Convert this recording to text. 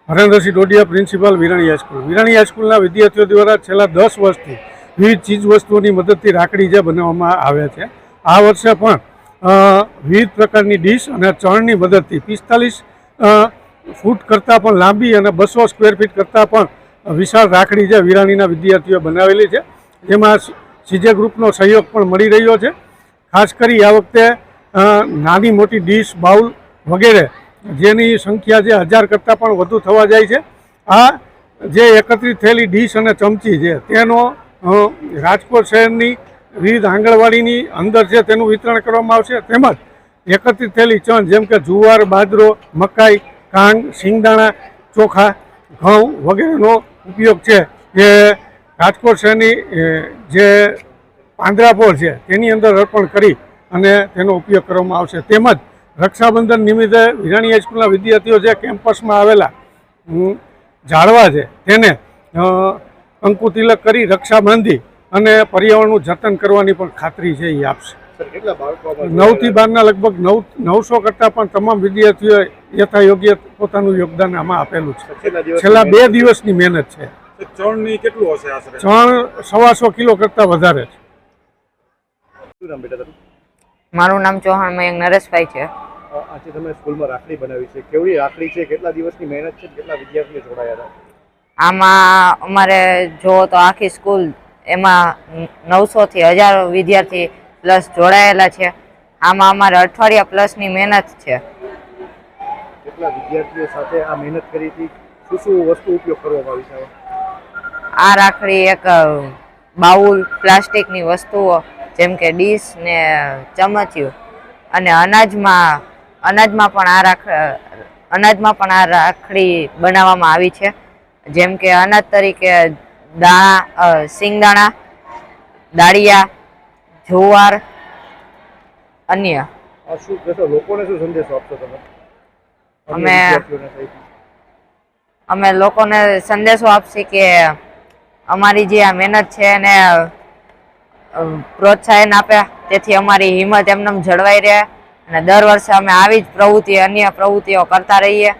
Harendrasinh Dodiya, principal, Virani high school. Virani હાઈસ્કૂલના વિદ્યાર્થીઓ દ્વારા છેલ્લા 10 વર્ષથી વિવિધ ચીજવસ્તુઓની મદદથી રાખડી જે બનાવવામાં આવે છે. આ વર્ષે પણ વિવિધ પ્રકારની ડીશ અને ચણની મદદથી 45 ફૂટ કરતાં પણ લાંબી અને 200 સ્ક્વેર ફીટ કરતાં પણ વિશાળ રાખડી જે વિરાણીના વિદ્યાર્થીઓ બનાવેલી છે. જેમાં સીજે ગ્રુપનો સહયોગ પણ મળી રહ્યો છે. ખાસ કરી આ વખતે નાની મોટી ડીશ, બાઉલ વગેરે જેની સંખ્યા જે 1000 કરતાં પણ વધુ થવા જાય છે. આ જે એકત્રિત થયેલી ડીશ અને ચમચી છે તેનો રાજકોટ શહેરની વિવિધ આંગણવાડીની અંદર છે તેનું વિતરણ કરવામાં આવશે. તેમજ એકત્રિત થયેલી ચણ જેમ કે જુવાર, બાજરો, મકાઈ, કાંગ, સિંગદાણા, ચોખા, ઘઉં વગેરેનો ઉપયોગ છે એ રાજકોટ શહેરની જે પાંદરાપોળ છે તેની અંદર અર્પણ કરી અને તેનો ઉપયોગ કરવામાં આવશે. તેમજ રક્ષાબંધન નિમિત્તે વિરાણી હાઈસ્કૂલના વિદ્યાર્થીઓ જે કેમ્પસમાં આવેલા ઝાડવા છે તેને કંકુ તિલક કરી રક્ષા બાંધી અને પર્યાવરણનું જતન કરવાની પણ ખાતરી છે એ આપશે. 9 થી 12ના લગભગ 900 કરતાં પણ તમામ વિદ્યાર્થીઓએ યથાયોગ્ય પોતાનું યોગદાન આમાં આપેલું છે. છેલ્લા 2 દિવસની મહેનત છે. ચણની કેટલું હશે આશરે? ચણ 125 કિલો કરતાં વધારે છે. શું નામ બેટા તારું? મારું નામ ચૌહાણ મયંક નરેશભાઈ છે. આજે તમે સ્કૂલમાં રાખડી બનાવી છે, કેવડી રાખડી છે, કેટલા દિવસની મહેનત છે, કેટલા વિદ્યાર્થીઓ જોડાયા હતા? આમાં અમારે જો તો આખી સ્કૂલ એમાં 900 થી 1000 વિદ્યાર્થી પ્લસ જોડાયેલા છે. આમાં અમારે અઠવાડિયા પ્લસની મહેનત છે. કેટલા વિદ્યાર્થીઓ સાથે આ મહેનત કરી હતી? શું વસ્તુ ઉપયોગ કરવામાં આવી છે? આ રાખડી એક બાઉલ, પ્લાસ્ટિકની વસ્તુઓ જેમ કે ડીશ ને ચમચીઓ અને અનાજમાં પણ આ રાખડી બનાવવામાં આવી છે. જેમ કે અનાજ તરીકે દાણા, સિંગદાણા, દાળિયા, જુવાર, અન્ય. શું કહેશો, લોકોને શું સંદેશો આપશો તમે? અમે લોકોને સંદેશો આપશે કે અમારી જે આ મહેનત છે એને પ્રોત્સાહન આપે, તેથી અમારી હિંમત એમને જળવાઈ રહે અને દર વર્ષે અમે આવી જ પ્રવૃત્તિ, અન્ય પ્રવૃત્તિઓ કરતા રહીએ.